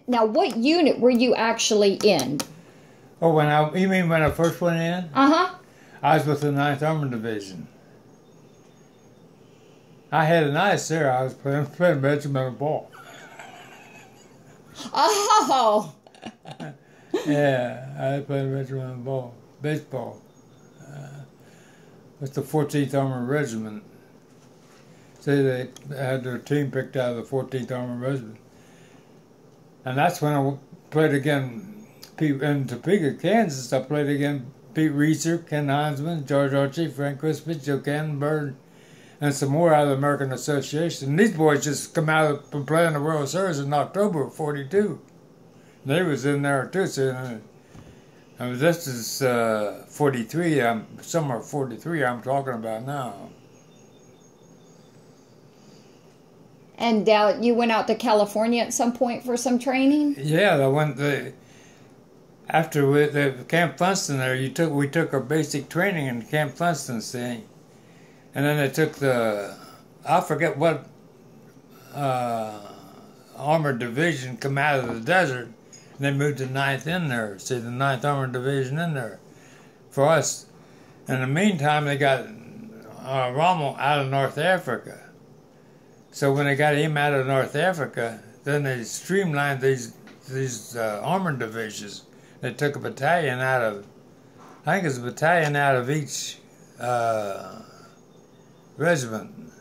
Now, what unit were you actually in? Oh, you mean when I first went in? Uh-huh. I was with the 9th Armored Division. I had a nice there. I was playing regimental ball. Oh! Yeah, I played regimental ball, baseball. With the 14th Armored Regiment. See, they had their team picked out of the 14th Armored Regiment. And that's when I played again in Topeka, Kansas. I played again Pete Reeser, Ken Heinzman, George Archie, Frank Crispy, Joe Cannonberg, and some more out of the American Association. And these boys just come out from playing the World Series in October of '42. They was in there too. So, this is 43. Summer of '43. I'm talking about now. And you went out to California at some point for some training? Yeah, I went. After the Camp Funston there, we took our basic training in Camp Funston, see, and then they took I forget what armored division come out of the desert, and they moved the 9th in there. See, the 9th Armored Division in there for us. In the meantime, they got Rommel out of North Africa. So when they got him out of North Africa, then they streamlined these armored divisions. They took a battalion out of, I think it's a battalion out of each regiment.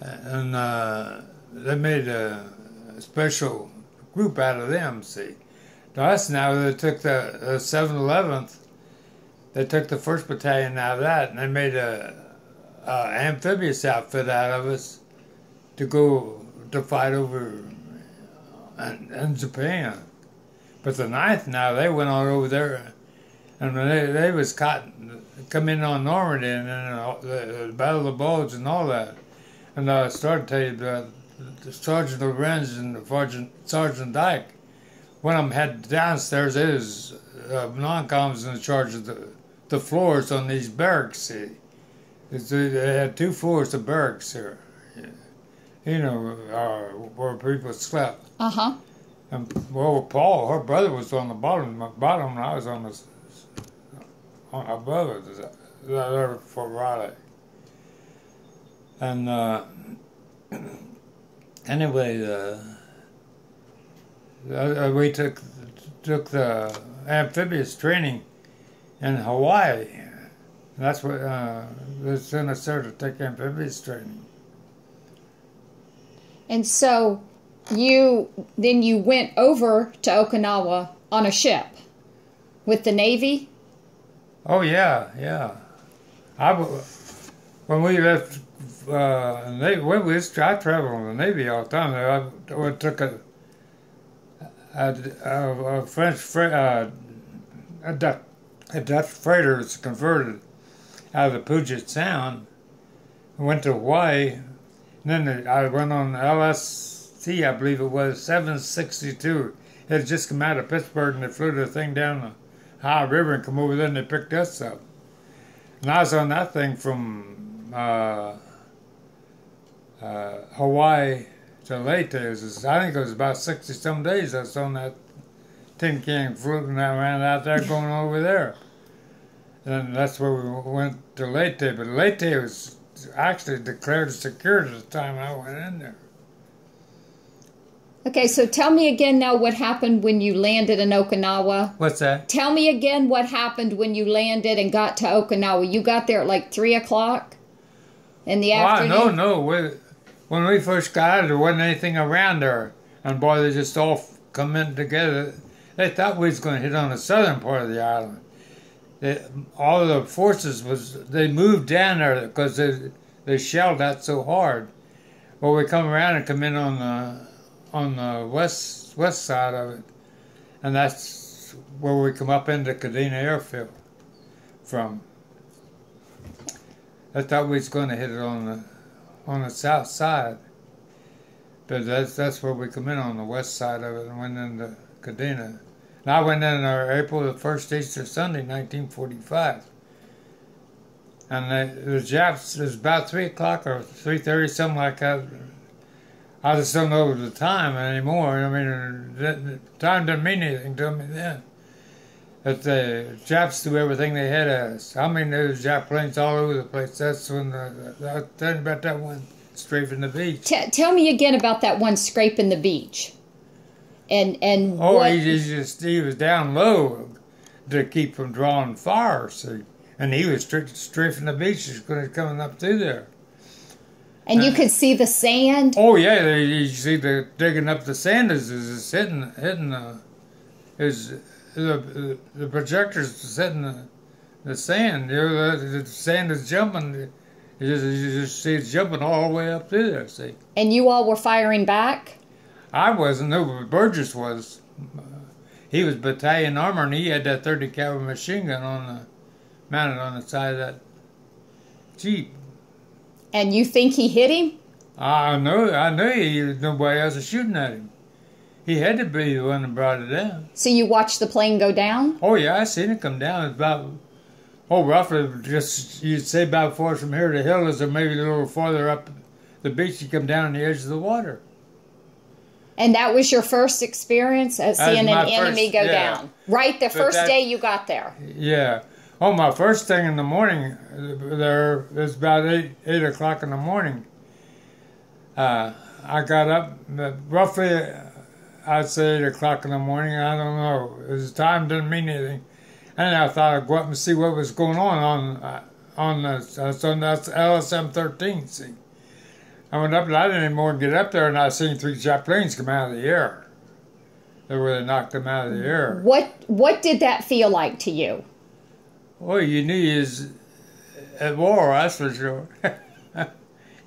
And they made a special group out of them, see. To us now, they took the 711th, they took the 1st battalion out of that, and they made a amphibious outfit out of us to go to fight over in Japan. But the 9th now, they went on over there, and they was come in on Normandy and the Battle of the Bulge and all that. And I started to tell you that the Sergeant Lorenz and the Sergeant Dyke, when I'm headed downstairs, it was non-coms in charge of the floors on these barracks, see. They had 2 floors of barracks here, you know, where people slept. Uh-huh. And, well, Paul, her brother was on the bottom, and I was on above it, there for Raleigh. And anyway, we took the amphibious training in Hawaii. That's what they sent us there to take amphibious training. And so you went over to Okinawa on a ship with the Navy? Oh yeah. When we left, I traveled on the Navy all the time. I took a French a Dutch freighter that's converted out of the Puget Sound. I went to Hawaii, and then I went on LST, I believe it was, 762. It had just come out of Pittsburgh, and they flew the thing down the High River and come over there, and they picked us up. And I was on that thing from Hawaii to Leyte. I think it was about 60-some days I was on that tin can floating around out there going over there. And that's where we went to Leyte. But Leyte was actually declared secure at the time I went in there. Okay, so tell me again now what happened when you landed in Okinawa. What's that? Tell me again what happened when you landed and got to Okinawa. You got there at like 3 o'clock in the afternoon? No. When we first got out, there wasn't anything around there. And boy, they just all come in together. They thought we was going to hit on the southern part of the island. All the forces they moved down there because they shelled that so hard. Well, we come around and come in on the west side of it, and that's where we come up into Kadena Airfield from. I thought we was going to hit it on the south side, but that's where we come in on the west side of it and went into Kadena. And I went in April the 1st, Easter Sunday, 1945. And the Japs, it was about 3 o'clock or 3:30, something like that. I just don't know the time anymore. I mean, time didn't mean anything to me then. But the Japs do everything they had us. I mean, there was Jap planes all over the place. That's when I was telling you about that one strafing the beach. Tell me again about that one scraping the beach. And oh, what... he was down low to keep from drawing fire. See, and he was strafing the beach, just coming up through there. And you could see the sand. Oh yeah, you see the digging up the sand is hitting the projectors hitting the sand. You know, the sand is jumping. You just see it jumping all the way up through there. See. And you all were firing back? I wasn't. No, but Burgess was. He was battalion armor, and he had that 30 caliber machine gun mounted on the side of that Jeep. And you think he hit him? I know nobody else was shooting at him. He had to be the one that brought it down. So you watched the plane go down? Oh yeah, I seen it come down. It's about, roughly just, you'd say about 4 from here to Hills, or maybe a little farther up the beach, you come down on the edge of the water. And that was your first experience at seeing an enemy go down? Right, the first day you got there? Yeah. Oh, my first thing in the morning, there was about 8 o'clock in the morning. I got up, roughly, I'd say 8 o'clock in the morning, I don't know. The time didn't mean anything. And I thought I'd go up and see what was going on the LSM-13, see. I went up and I didn't even more get up there, and I seen 3 Jap planes come out of the air. They really knocked them out of the air. What did that feel like to you? Well, you knew he was at war, that's for sure.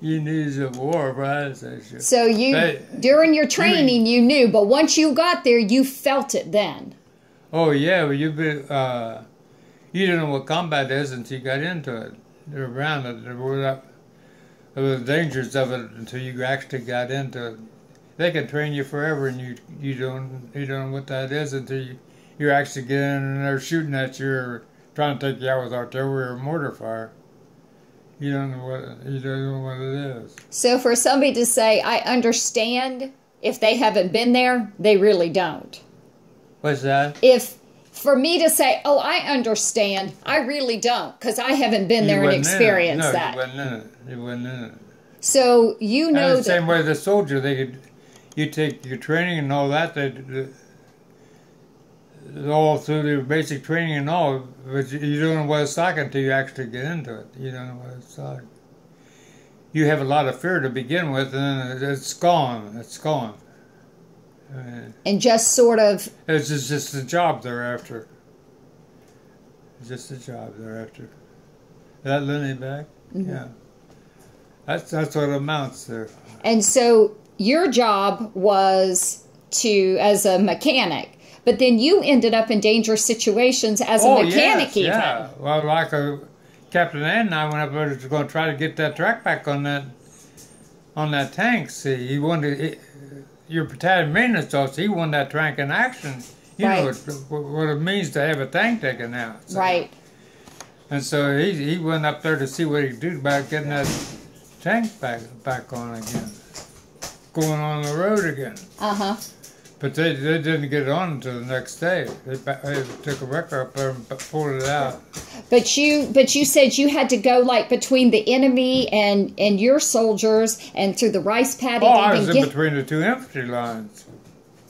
You knew he was at war, that's for sure. So during your training, you knew, but once you got there, you felt it then. Oh yeah, well you didn't know what combat is until you got into it. They're around it. There were the dangers of it until you actually got into it. They can train you forever, and you don't know what that is until you actually get in and they're shooting at you or trying to take you out with artillery or mortar fire. You don't know what it is. So for somebody to say, I understand, if they haven't been there, they really don't. What's that? For me to say, oh, I understand, I really don't, because I haven't been there and experienced that. No, you wasn't in it. So you know and the same way the soldier, you take your training and all that, all through their basic training and all, but you don't know what it's like until you actually get into it. You don't know what it's like. You have a lot of fear to begin with, and then it's gone. It's gone. And just sort of... It's just a job thereafter. It's just a job thereafter. That Lenny back? Mm-hmm. Yeah. That's what it amounts to. And so your job was as a mechanic, but then you ended up in dangerous situations as a mechanic even. Yeah. Well, like Captain Ed and I went up there to go try to get that track back on that tank. See, he wanted your battalion maintenance officer, he wanted that tank in action. You know what it means to have a tank taken out. So. Right. And so he went up there to see what he could do about getting that tank back on again. Going on the road again. Uh-huh. But they didn't get it on until the next day. They took a wrecker up there and pulled it out. But you said you had to go like between the enemy and your soldiers and through the rice paddy. Oh, I was in between the 2 infantry lines.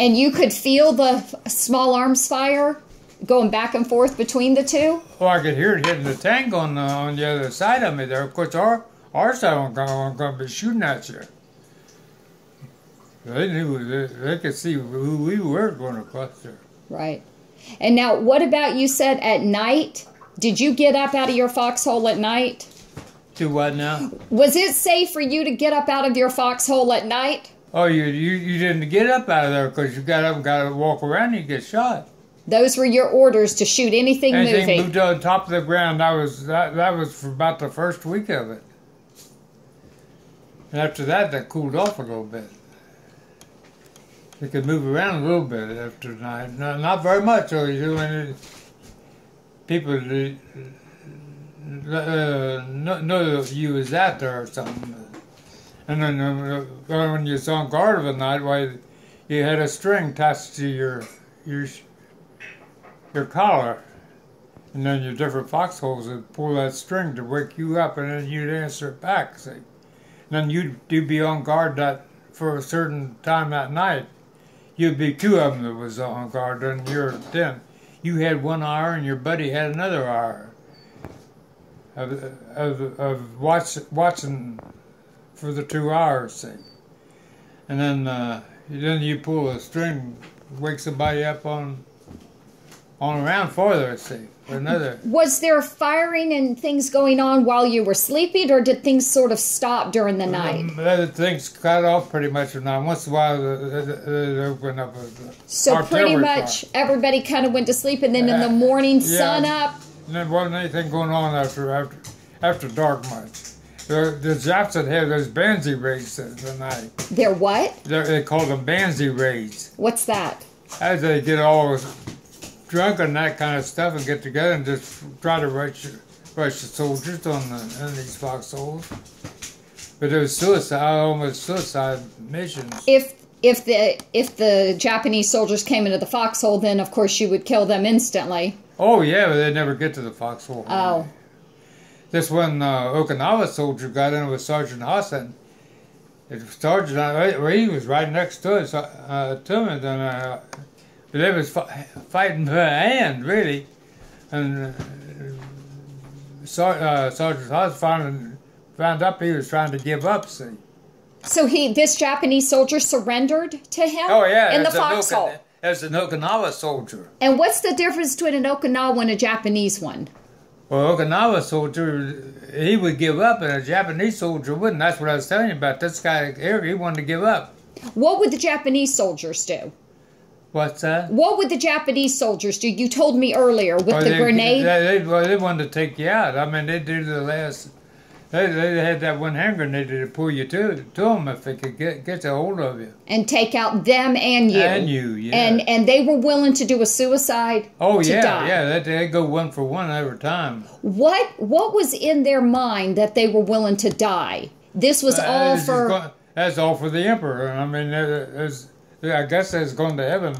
And you could feel the small arms fire going back and forth between the two? Oh, I could hear it hitting the tank on the other side of me there. Of course, our side wasn't going to be shooting at you. They knew, they could see who we were going across there. Right. And now, what about, you said at night? Did you get up out of your foxhole at night? Do what now? Was it safe for you to get up out of your foxhole at night? Oh, you didn't get up out of there because you got up and got to walk around and you get shot. Those were your orders to shoot anything moving? Anything moved on top of the ground, that was for about the first week of it. And after that cooled off a little bit. They could move around a little bit after night. Not very much, though. People know you was out there or something. And then when you was on guard of the night, why you had a string attached to your collar, and then your different foxholes would pull that string to wake you up, and then you'd answer it back. See, and then you'd be on guard that for a certain time that night. You'd be two of them that was on guard, and you had 1 hour, and your buddy had another hour of watching for the 2 hours, see. And then you pull a string, wake somebody up on around farther, see, for another. Was there firing and things going on while you were sleeping, or did things sort of stop during the night? Things cut off pretty much at night. Once in a while, they open up. So pretty much everybody kind of went to sleep, and then in the morning, sun up. And there wasn't anything going on after dark much. The Japs would have those banzai raids at night. They're what? They call them banzai raids. What's that? As they get all drunk and that kind of stuff and get together and just try to rush the soldiers in these foxholes. But it was almost suicide missions. If the Japanese soldiers came into the foxhole, then of course you would kill them instantly. Oh yeah, but they'd never get to the foxhole. Oh. This one Okinawa soldier got in with Sergeant Hassan. Sergeant, he was right next to us, to him, and they was fighting for a hand, really. And Sergeant Hassan found up he was trying to give up, see. So this Japanese soldier surrendered to him? Oh yeah, in the foxhole. As an Okinawa soldier. And what's the difference between an Okinawa and a Japanese one? Well, Okinawa soldier, he would give up, and a Japanese soldier wouldn't. That's what I was telling you about. This guy here, he wanted to give up. What would the Japanese soldiers do? What's that? What would the Japanese soldiers do? You told me earlier with the grenade. They wanted to take you out. I mean, they do the last. They had that one hand grenade to pull you to them if they could get a hold of you. And take out them and you. And you, yeah. And they were willing to do a suicide. Oh to yeah, die. yeah. They go one for one every time. What was in their mind that they were willing to die? This was all for. That's all for the emperor. I mean, I guess it's going to heaven.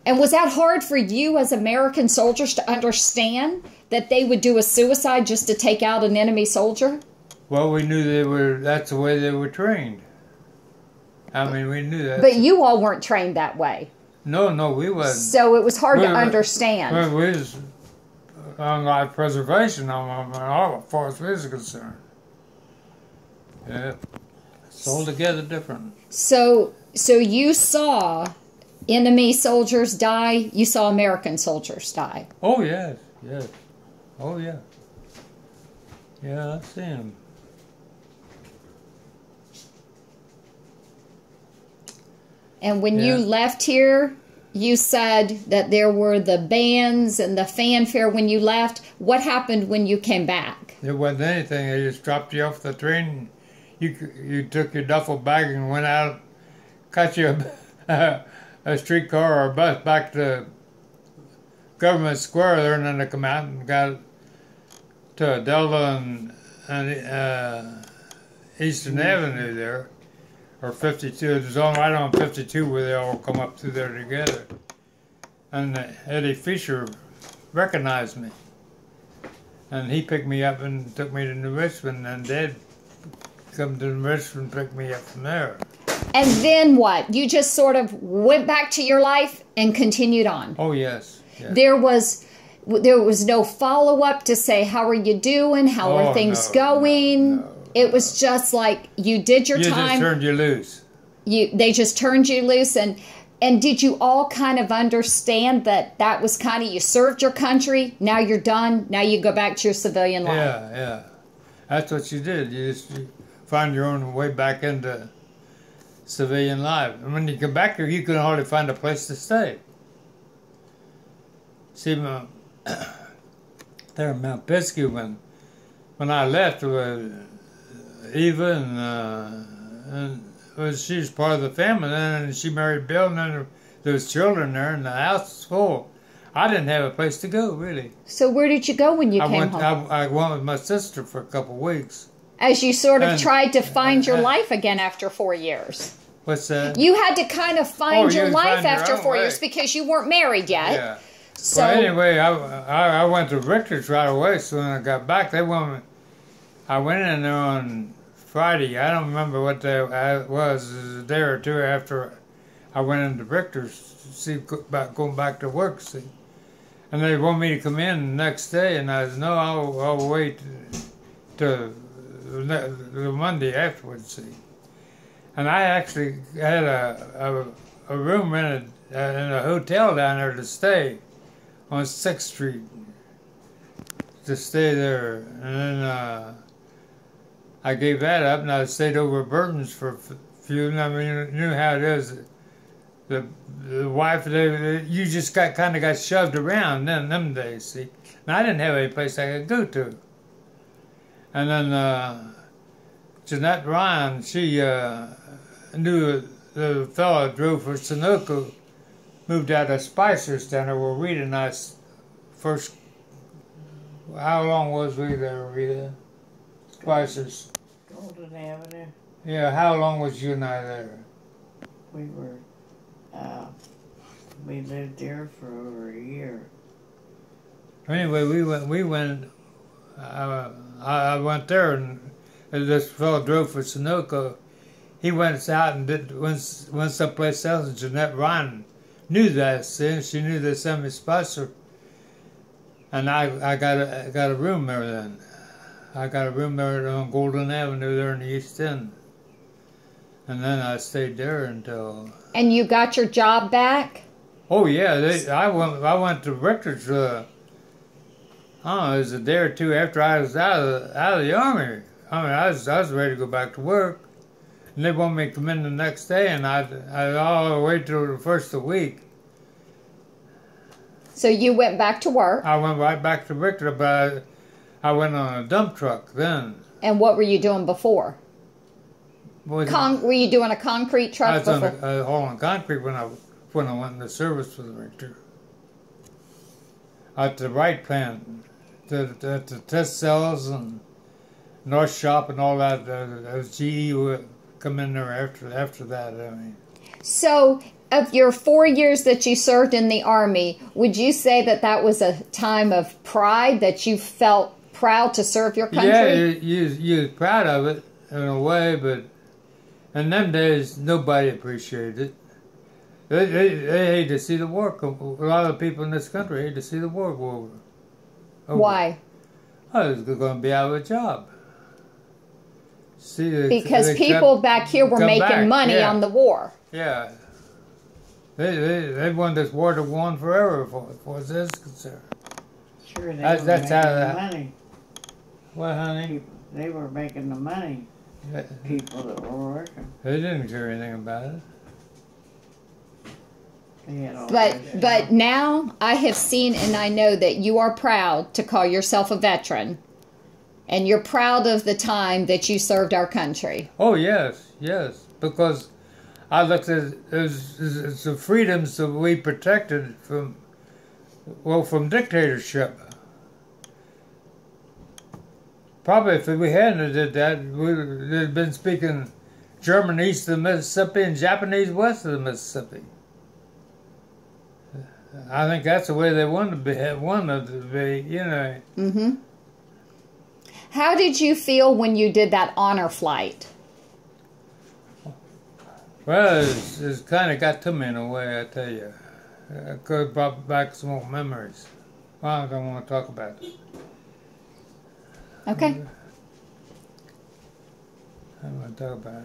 And was that hard for you as American soldiers to understand that they would do a suicide just to take out an enemy soldier? Well, we knew that's the way they were trained. I mean, we knew that. But you all weren't trained that way. No, we wasn't. So it was hard to understand. We was on life preservation as far as we was concerned. Yeah. It's altogether different. So you saw enemy soldiers die, you saw American soldiers die. Oh, yes. Oh, yeah. Yeah, I see them. And when you left here, you said that there were the bands and the fanfare when you left. What happened when you came back? There wasn't anything. They just dropped you off the train. You took your duffel bag and went out, caught you a streetcar or a bus back to Government Square there, and then they come out and got to Delta and Eastern Avenue there, or 52. It was right on 52 where they all come up through there together. And Eddie Fisher recognized me, and he picked me up and took me to New Richmond, and Dad come to New Richmond and picked me up from there. And then what? You just sort of went back to your life and continued on. Oh, yes. There was no follow-up to say, how are you doing? How are things going? No. It was just like you did your time. You just turned you loose. They just turned you loose. And did you all kind of understand that was kind of, you served your country, now you're done, now you go back to your civilian life? Yeah. That's what you did. You just find your own way back into civilian life. And when you come back here, you can hardly find a place to stay. See, there in Mount Pisgah, when I left, Eva she was part of the family, and she married Bill, and then there was children there, and the house was full. I didn't have a place to go, really. So where did you go when you came home? I went with my sister for a couple of weeks. as you sort of tried to find your life again after 4 years. What's that? You had to kind of find your life after 4 years way. because you weren't married yet. Yeah. So well, anyway, I went to Richter's right away. So when I got back, I went in there on Friday. I don't remember what day it was. It was a day or two after I went into Richter's to see about going back to work. See, and they want me to come in the next day, and I said, no, I'll wait to the Monday afterwards. See, and I actually had a room rented in a hotel down there to stay on 6th Street to stay there, and then I gave that up, and I stayed over at Burton's for a few. I mean, you knew how it is. The wife, you just kind of got shoved around in them days. See, and I didn't have any place I could go to. And then Jeanette Ryan, she knew the fellow that drove for Sunoco, moved out of Spicer's down there where Rita and I first. How long was we there, Rita? Spicer's. Golden Avenue. Yeah, how long was you and I there? We were, we lived there for over a year. Anyway, we went. I went there, and this fellow drove for Sunoco. He went out and went someplace else, and Jeanette Ryan knew that, see, she knew that Sammy Spicer. And I got a room there then. I got a room there on Golden Avenue there in the East End. And then I stayed there until... And you got your job back? Oh, yeah. I went to Richter's, I don't know, it was a day or two after I was out of the Army. I mean, I was ready to go back to work. And they wanted me to come in the next day, and I'd wait till the first of the week. So you went back to work? I went right back to Richter, but I went on a dump truck then. And what were you doing before? Were you doing a concrete truck before? I was hauling concrete when I went into service with Richter. At the Wright plant, the test cells and North Shop and all that, GE would come in there after that. I mean. So, of your 4 years that you served in the Army, would you say that was a time of pride, that you felt proud to serve your country? Yeah, you was proud of it in a way, but in them days, nobody appreciated it. They hate to see the war. A lot of people in this country hate to see the war go over. Why? Oh, they're going to be out of a job. Because people back here were making money on the war. Yeah. They want this war to go on forever, for as this is concerned. Sure, they were making the money. What, honey? They were making the money. People that were working. They didn't care anything about it. But now I have seen and I know that you are proud to call yourself a veteran. And you're proud of the time that you served our country. Oh, yes, yes. Because I looked at it as the freedoms that we protected from dictatorship. Probably if we hadn't did that, we'd have been speaking German east of the Mississippi and Japanese west of the Mississippi. I think that's the way they wanted to be, you know. Mm-hmm. How did you feel when you did that honor flight? Well, it's kind of got to me in a way, I tell you. It could have brought back some old memories. Well, I don't want to talk about it. Okay. I don't want to talk about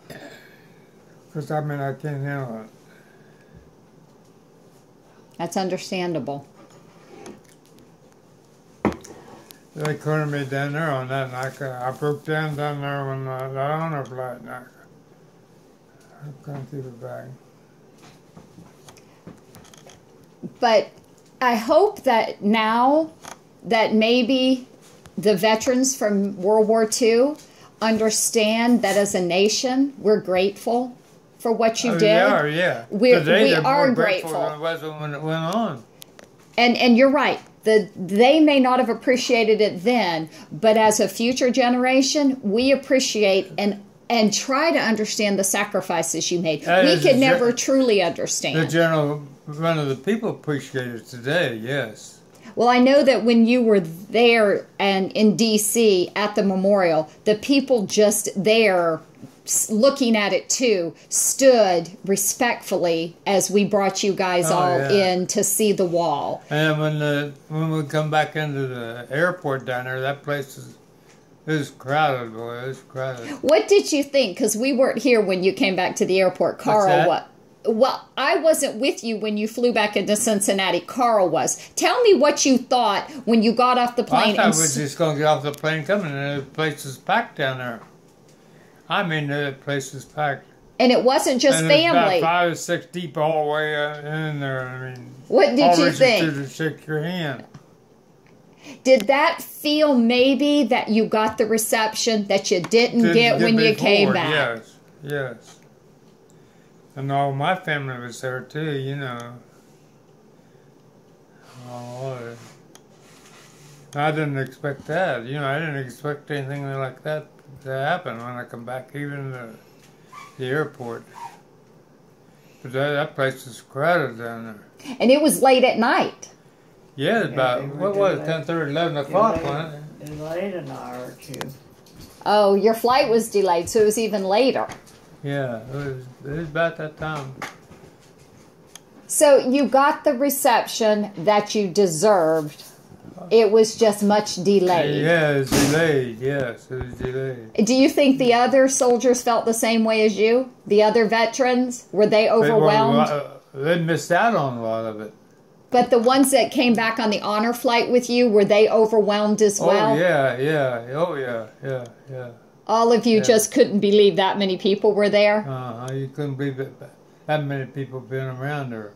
it. Because, I mean, I can't handle it. That's understandable. They cornered me down there on that, and I broke down there when the honor flight, and I couldn't keep it back. But I hope that now that maybe the veterans from World War II understand that as a nation, we're grateful for what you did. They are, yeah. We are grateful. Than it was when it went on. And you're right. they may not have appreciated it then, but as a future generation, we appreciate and try to understand the sacrifices you made. We could never truly understand. The general run of the people appreciate it today, yes. Well, I know that when you were there and in D.C. at the memorial, the people just there looking at it too stood respectfully as we brought you guys in to see the wall. And when we come back into the airport down there, that place is crowded, boy. It was crowded. What did you think? Because we weren't here when you came back to the airport. Carl, what? Well, I wasn't with you when you flew back into Cincinnati. Carl was. Tell me what you thought when you got off the plane. I thought we were just going to get off the plane coming, and the place was packed down there. I mean, the place was packed. And it wasn't just and family. About 5 or 6 deep all the way in there. I mean, what did you think? To shake your hand. Did that feel maybe that you got the reception that you didn't get when you came back? Yes, yes. And all my family was there too, you know. Oh, I didn't expect that. You know, I didn't expect anything like that to happen when I come back, even to the airport. But that place was crowded down there. And it was late at night. Yeah, about, what was it, 10:30, 11 o'clock, wasn't it? Delayed an hour or two. Oh, your flight was delayed, so it was even later. Yeah, it was about that time. So you got the reception that you deserved. It was just much delayed. Yeah, it was delayed. Yes, it was delayed. Do you think the other soldiers felt the same way as you? The other veterans? Were they overwhelmed? They missed out on a lot of it. But the ones that came back on the honor flight with you, were they overwhelmed as well? Oh, yeah. Oh, yeah. All of you just couldn't believe that many people were there? You couldn't believe that many people being around there.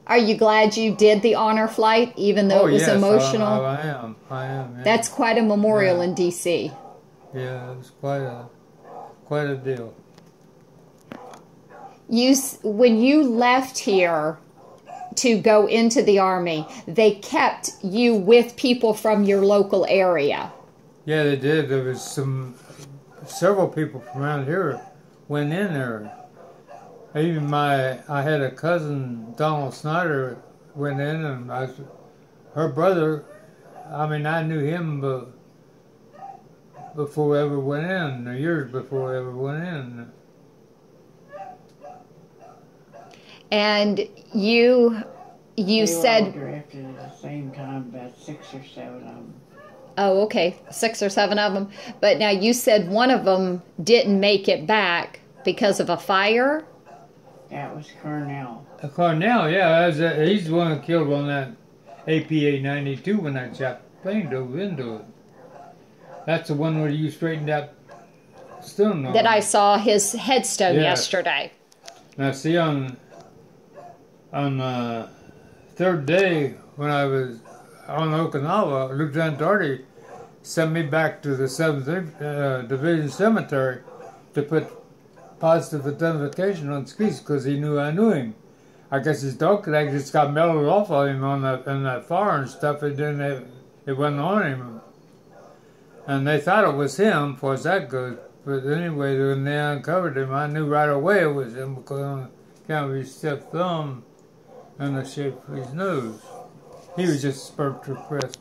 Are you glad you did the honor flight, even though it was emotional? I am. Yeah. That's quite a memorial in D.C. Yeah, it was quite a deal. When you left here to go into the Army, they kept you with people from your local area. Yeah, they did. There was several people from around here went in there. Even I had a cousin, Donald Snyder, went in, and her brother. I mean, I knew him before we ever went in, or years before we ever went in. And you said. All drafted at the same time, about 6 or 7 of them. Oh, okay, 6 or 7 of them. But now you said one of them didn't make it back because of a fire? That was Cornell. Cornell, yeah, he's the one who killed on that APA-92 when that plane dove into it. That's the one where you straightened out stone on. That I saw his headstone yesterday. Now, see, on the 3rd day when I was on Okinawa, Lieutenant Doherty sent me back to the 7th Division Cemetery to put positive identification on Skeets because he knew I knew him. I guess his dog tag just got melted off of him in that fire and stuff. It wasn't on him. And they thought it was him, as far as that goes. But anyway, when they uncovered him, I knew right away it was him because on account of his stiff thumb and the shape of his nose. He was just spurred to press.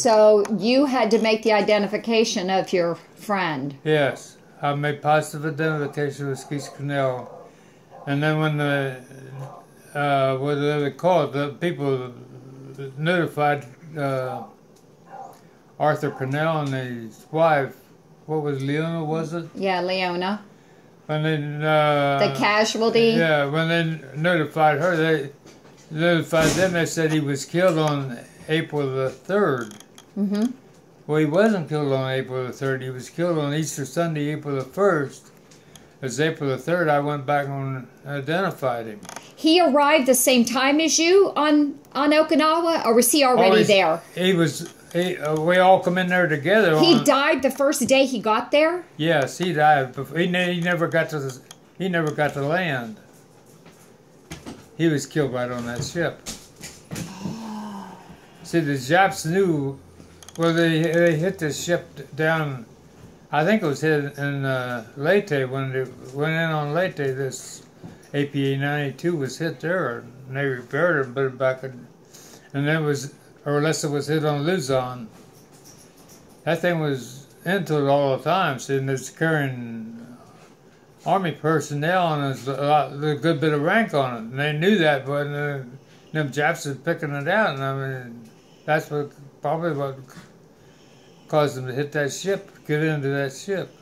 So you had to make the identification of your friend. Yes. I made positive identification with Skeets Cornell. And then when what do they call it? The people notified Arthur Cornell and his wife, what was Leona, was it? Yeah, Leona. And then the casualty? Yeah, when they notified her, they notified them, they said he was killed on April the 3rd. Mm-hmm. Well, he wasn't killed on April the 3rd. He was killed on Easter Sunday, April the 1st. As April the 3rd, I went back and identified him. He arrived the same time as you on Okinawa, or was he already there? We all come in there together. He died the first day he got there? Yes, he died. He never got to land. He was killed right on that ship. See, the Japs knew. Well, they hit the ship down. I think it was hit in Leyte when they went in on Leyte. This APA 92 was hit there, and they repaired it, put it back, and then it was, or unless it was hit on Luzon. That thing was into it all the time. See, and it's carrying Army personnel, and there's a good bit of rank on it. And they knew that, but them Japs was picking it out, and I mean, that's probably what caused them to hit that ship, get into that ship.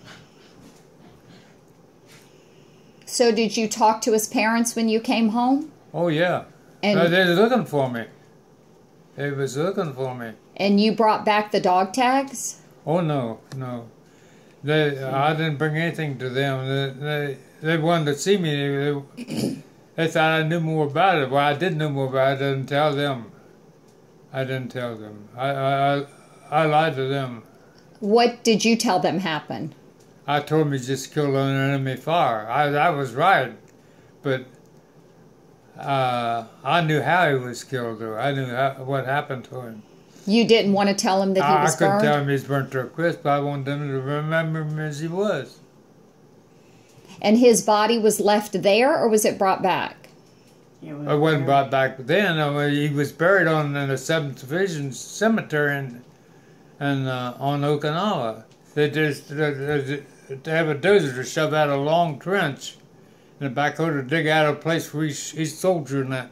So did you talk to his parents when you came home? Oh, yeah. And they were looking for me. They was looking for me. And you brought back the dog tags? Oh, no, no. I didn't bring anything to them. They wanted to see me. They thought I knew more about it. Well, I did know more about it. I didn't tell them. I didn't tell them. I lied to them. What did you tell them happened? I told them he just killed an enemy fire. I was right, but I knew how he was killed, though. I knew what happened to him. You didn't want to tell him that he was burned? I couldn't tell him he was burnt to a crisp, but I wanted them to remember him as he was. And his body was left there, or was it brought back? It wasn't brought back then. He was buried in the 7th Division Cemetery on Okinawa. They just to have a dozer to shove out a long trench in the backhoe to dig out a place for each soldier in that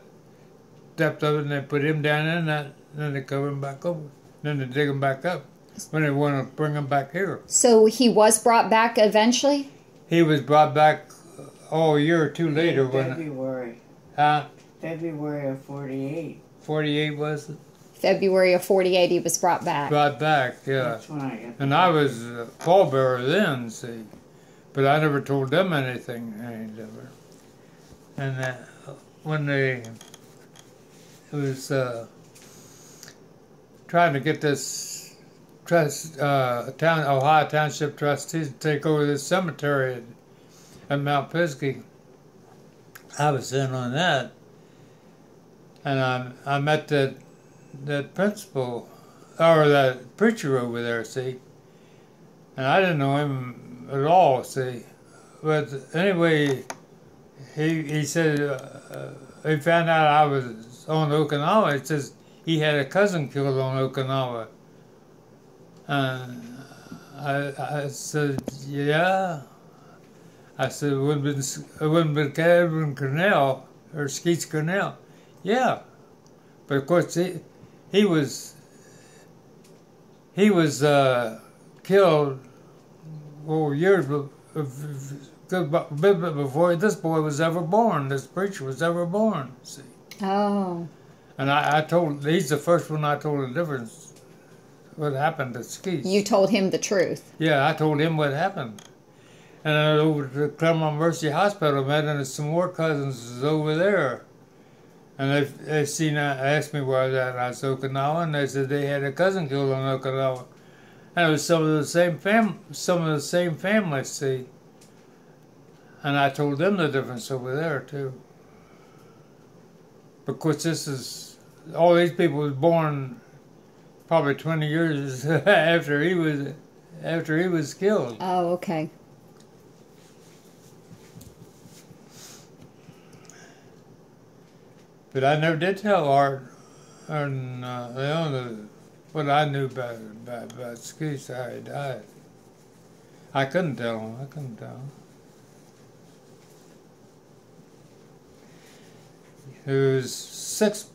depth of it, and they put him down in that, and then they cover him back over. Then they dig him back up when they want to bring him back here. So he was brought back eventually? He was brought back a year or two later. February. February of 48. 48 was it? February of 48 he was brought back. Brought back, yeah. That's when I got And I was pallbearer then, see. But I never told them anything. And when it was trying to get this Ohio Township trustees to take over this cemetery at Mount Pisgah, I was in on that. And I met that principal, or that preacher over there, see. And I didn't know him at all, see. But anyway, he said, he found out I was on Okinawa. He says he had a cousin killed on Okinawa. And I said, yeah. I said, it wouldn't have been Kevin Cornell, or Skeets Cornell. Yeah. But of course, he was killed years before this boy was ever born. This preacher was ever born. See. Oh. And he's the first one I told the difference. What happened to Skeets? You told him the truth. Yeah, I told him what happened. And I went over to Claremont Mercy Hospital, met some more cousins over there. And they asked me where I was at, and I was Okinawa, and they said they had a cousin killed on Okinawa. And it was some of the same families, see. And I told them the difference over there, too. Because all these people was born probably 20 years after he was killed. Oh, okay. But I never did tell Art and what I knew about Skeets, how he died. I couldn't tell him. There was 6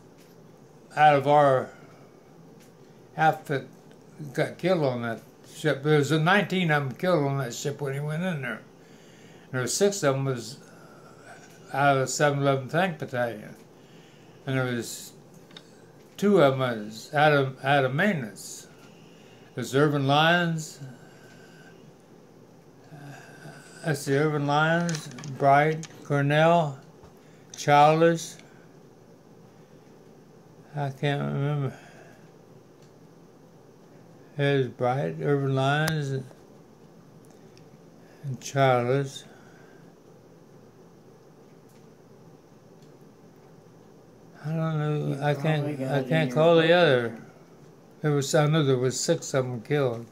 out of our outfit got killed on that ship. There was 19 of them killed on that ship when he went in there. And there were 6 of them was out of the 711 Tank Battalion. And there was 2 of them was out of maintenance. There's Urban Lyons. That's the Urban Lyons, Bright, Cornell, Childish. I can't remember. There's Bright, Urban Lyons, and Childish. I don't know. I can't call the other. I know there was 6 of them killed.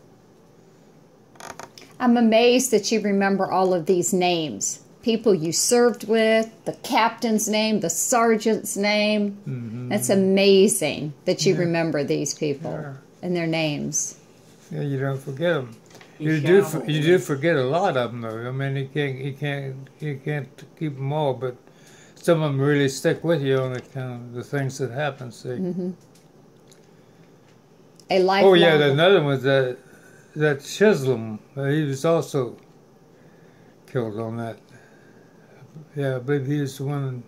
I'm amazed that you remember all of these names. People you served with, the captain's name, the sergeant's name. Mm-hmm. It's amazing that you Yeah. remember these people Yeah. and their names. Yeah, you don't forget them. You You do. shall. You do forget a lot of them, though. I mean, you can't keep them all, but some of them really stick with you on the things that happen. See. Mm-hmm. A lifelong. Oh yeah, another one was that Chisholm. He was also killed on that. Yeah, I believe he was the one.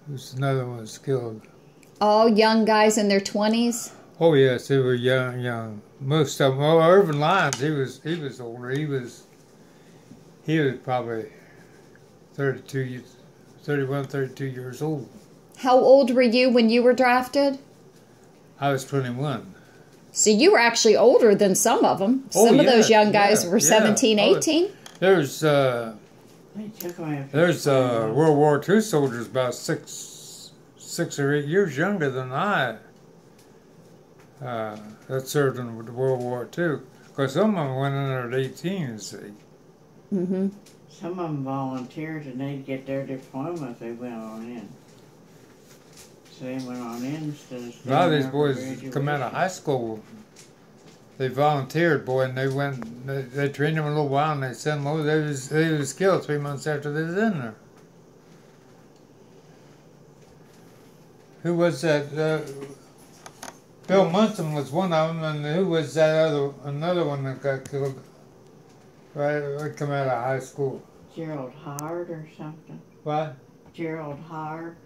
Who's another one was killed. All young guys in their 20s. Oh yes, they were young. Most of them. Oh, Irvin Lyons. He was older. He was probably 31, 32 years old. How old were you when you were drafted? I was 21. So you were actually older than some of them. Oh, Some of those yeah, young guys yeah, were yeah. 17, Oh, 18. There's They took me after there's 21. World War II soldiers about 6 or 8 years younger than I. That served in World War II. Because some of them went in there at 18. You see. Mm-hmm. Some of them volunteered and they'd get their diploma if they went on in. So they went on in instead of A lot of staying these there for boys come out of graduation. high school. They volunteered, boy, and they went. They trained them a little while, and they sent them over. They was killed 3 months after they was in there. Who was that? Bill Munson was one of them, and who was that another one that got killed? Right, come out of high school. Gerald Howard or something. What? Gerald Howard.